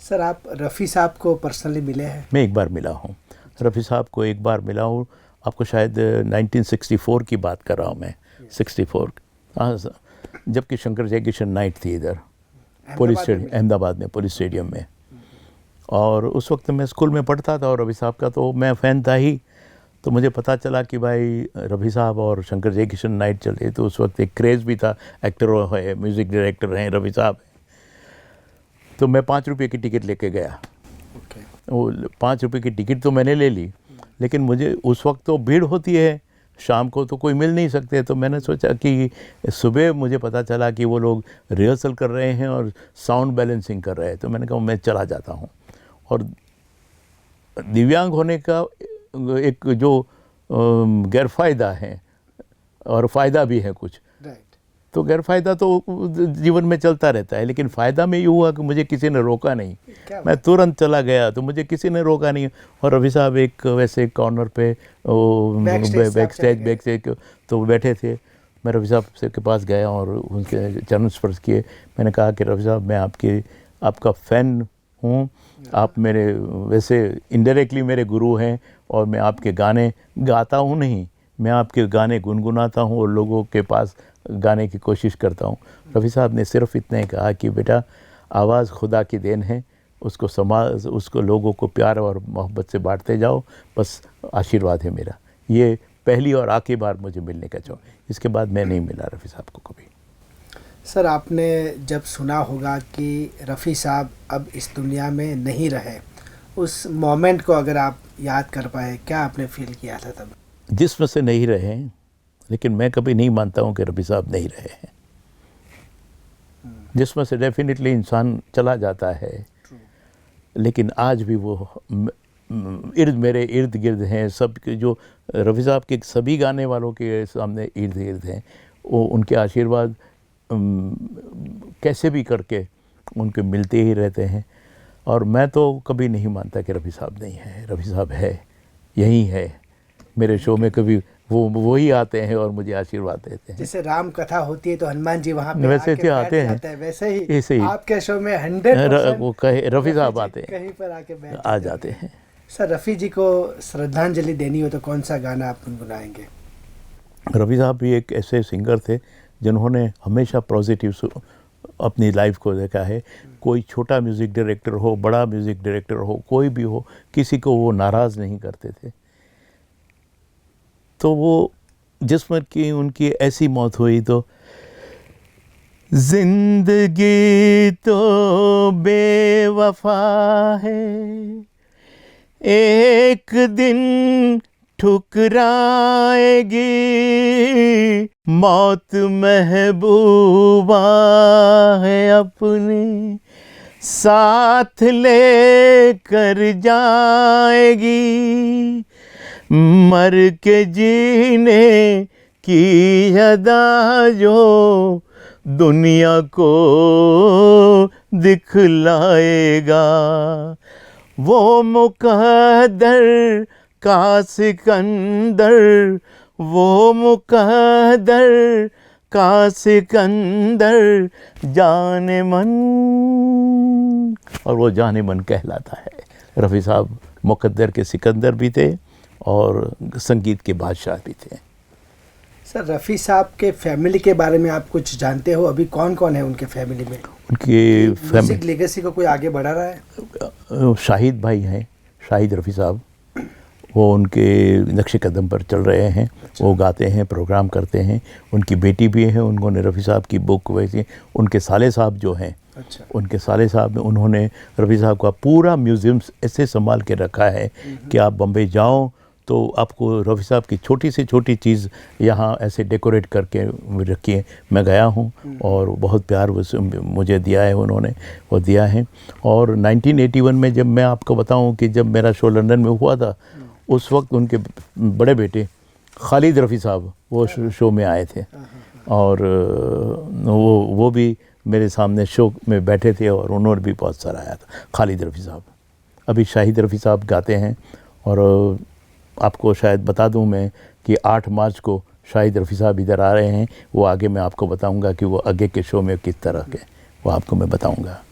Sir, आप रफ़ी साहब को पर्सनली मिले हैं? मैं एक बार मिला हूँ रफ़ी साहब को, एक बार मिला हूँ। आपको शायद 1964 की बात कर रहा हूँ मैं, 64। हाँ, जबकि शंकर जयकिशन नाइट थी इधर पुलिस स्टेडियम, अहमदाबाद में पुलिस स्टेडियम में। और उस वक्त मैं स्कूल में पढ़ता था और रफ़ी साहब का तो मैं फ़ैन था ही। तो मुझे पता चला कि भाई रफ़ी साहब और शंकर जयकिशन नाइट चल रही, तो उस वक्त एक क्रेज़ भी था, एक्टर है, म्यूज़िक डायरेक्टर हैं रफ़ी साहब। तो मैं 5 रुपये की टिकट लेके गया। वो 5 रुपये की टिकट तो मैंने ले ली, लेकिन मुझे उस वक्त तो भीड़ होती है, शाम को तो कोई मिल नहीं सकते। तो मैंने सोचा कि सुबह मुझे पता चला कि वो लोग रिहर्सल कर रहे हैं और साउंड बैलेंसिंग कर रहे हैं। तो मैंने कहा मैं चला जाता हूँ। और दिव्यांग होने का एक जो गैरफ़ायदा है और फ़ायदा भी है कुछ, तो गैरफ़ायदा तो जीवन में चलता रहता है, लेकिन फ़ायदा में ये हुआ कि मुझे किसी ने रोका नहीं, मैं तुरंत चला गया, तो मुझे किसी ने रोका नहीं। और रफ़ी साहब एक वैसे कॉर्नर पे बैक स्टेज तो बैठे थे। मैं रफ़ी साहब से के पास गया और उनके चरण स्पर्श किए। मैंने कहा कि रफ़ी साहब, मैं आपका फ़ैन हूँ, आप मेरे वैसे इनडायरेक्टली मेरे गुरु हैं, और मैं आपके गाने गाता हूँ नहीं, मैं आपके गाने गुनगुनाता हूँ और लोगों के पास गाने की कोशिश करता हूँ। रफ़ी साहब ने सिर्फ इतना ही कहा कि बेटा, आवाज़ खुदा की देन है, उसको लोगों को प्यार और मोहब्बत से बांटते जाओ, बस आशीर्वाद है मेरा। ये पहली और आखिरी बार मुझे मिलने का चाह, इसके बाद मैं नहीं मिला रफ़ी साहब को कभी। सर, आपने जब सुना होगा कि रफ़ी साहब अब इस दुनिया में नहीं रहे, उस मोमेंट को अगर आप याद कर पाए, क्या आपने फील किया था तब? जिसमें से नहीं रहे, लेकिन मैं कभी नहीं मानता हूँ कि रफ़ी साहब नहीं रहे हैं। जिसमें से डेफिनेटली इंसान चला जाता है, लेकिन आज भी वो मेरे इर्द गिर्द हैं। सब जो रफ़ी साहब के सभी गाने वालों के सामने इर्द गिर्द हैं, वो उनके आशीर्वाद कैसे भी करके उनके मिलते ही रहते हैं। और मैं तो कभी नहीं मानता कि रफ़ी साहब नहीं है। रफ़ी साहब है, यही है। मेरे शो में कभी वो ही आते हैं और मुझे आशीर्वाद देते हैं। जैसे राम कथा होती है तो हनुमान जी वहाँ पे वैसे आके आते हैं, वैसे ही आपके शो में 100% रफ़ी साहब आते हैं, कहीं पर आके आ जाते हैं। सर, रफ़ी जी को श्रद्धांजलि देनी हो तो कौन सा गाना आप गुनगुनाएंगे? रफ़ी साहब भी एक ऐसे सिंगर थे जिन्होंने हमेशा पॉजिटिव अपनी लाइफ को देखा है। कोई छोटा म्यूज़िक डायरेक्टर हो, बड़ा म्यूज़िक डायरेक्टर हो, कोई भी हो, किसी को वो नाराज़ नहीं करते थे। तो वो जिसमें कि उनकी ऐसी मौत हुई, तो जिंदगी तो बेवफा है, एक दिन ठुकराएगी, मौत महबूबा है अपनी साथ लेकर जाएगी, मर के जीने की अदा जो दुनिया को दिखलाएगा, वो मुकद्दर का सिकंदर, वो मुकद्दर का सिकंदर जाने मन, और वो जाने मन कहलाता है। रफ़ी साहब मुकद्दर के सिकंदर भी थे और संगीत के बादशाह भी थे। सर, रफ़ी साहब के फैमिली के बारे में आप कुछ जानते हो? अभी कौन कौन है उनके फैमिली में? उनकी म्यूजिक लेगेसी को कोई आगे बढ़ा रहा है? शाहिद भाई हैं, शाहिद रफ़ी साहब, वो उनके नक्शे कदम पर चल रहे हैं। अच्छा। वो गाते हैं, प्रोग्राम करते हैं। उनकी बेटी भी है, उन्होंने रफ़ी साहब की बुक वैसी, उनके साले साहब जो हैं, अच्छा, उनके साले साहब में उन्होंने रफ़ी साहब का पूरा म्यूज़ियम ऐसे संभाल के रखा है कि आप बम्बई जाओ तो आपको रफ़ी साहब की छोटी से छोटी चीज़ यहाँ ऐसे डेकोरेट करके रखी है। मैं गया हूँ और बहुत प्यार मुझे दिया है उन्होंने, वो दिया है। और 1981 में जब मैं आपको बताऊँ कि जब मेरा शो लंदन में हुआ था, उस वक्त उनके बड़े बेटे खालिद रफ़ी साहब वो शो में आए थे, और वो भी मेरे सामने शो में बैठे थे और उन्होंने भी बहुत सराहा था, खालिद रफ़ी साहब। अभी शाहिद रफ़ी साहब गाते हैं, और आपको शायद बता दूं मैं कि 8 मार्च को शाहिद रफ़ी साहब इधर आ रहे हैं। वो आगे मैं आपको बताऊंगा कि वो आगे के शो में किस तरह के, वो आपको मैं बताऊंगा।